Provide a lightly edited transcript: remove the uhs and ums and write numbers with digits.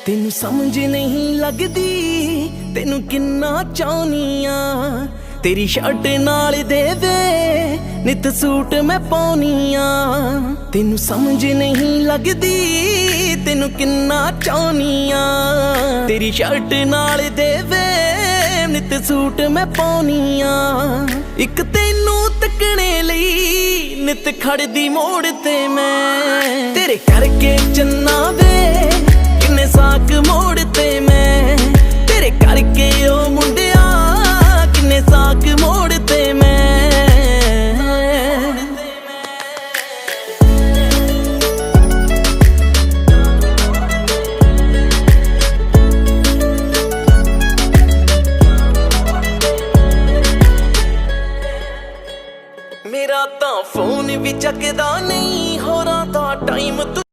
ਤੈਨੂੰ ਸਮਝ ਨਹੀਂ ਲੱਗਦੀ ਤੈਨੂੰ ਕਿੰਨਾ ਚਾਹੁੰਨੀ ਆ। ਤੇਰੀ ਸ਼ਰਟ ਨਾਲ ਦੇਵੇ ਨਿਤ ਸੂਟ ਮੈਂ ਪਾਉਣੀ ਆ। ਤੈਨੂੰ ਸਮਝ ਨਹੀਂ ਲੱਗਦੀ ਤੈਨੂੰ ਕਿੰਨਾ ਚਾਹੁੰਨੀ ਆ। ਤੇਰੀ ਸ਼ਰਟ ਨਾਲ ਦੇਵੇ ਨਿਤ ਸੂਟ ਮੈਂ ਪਾਉਣੀ ਆ। ਇੱਕ ਤੈਨੂੰ ਤੱਕਣੇ ਲਈ ਨਿਤ ਖੜਦੀ ਮੋੜ ਤੇ ਮੈਂ। ਤੇਰੇ ਕਰਕੇ ਚੰਨਾ ਵੇ ਕਿੰਨੇ ਸਾਕ ਮੋੜ ਤੇ ਮੈਂ। ਤੇਰੇ ਕਰਕੇ ਉਹ ਮੁੰਡਿਆ ਕਿੰਨੇ ਸਾਕ ਮੋੜ ਤੇ ਮੈਂ। ਮੇਰਾ ਤਾਂ ਫੋਨ ਵੀ ਚੱਕਦਾ ਨਹੀਂ, ਹੋਰਾਂ ਦਾ ਟਾਈਮ ਤੂੰ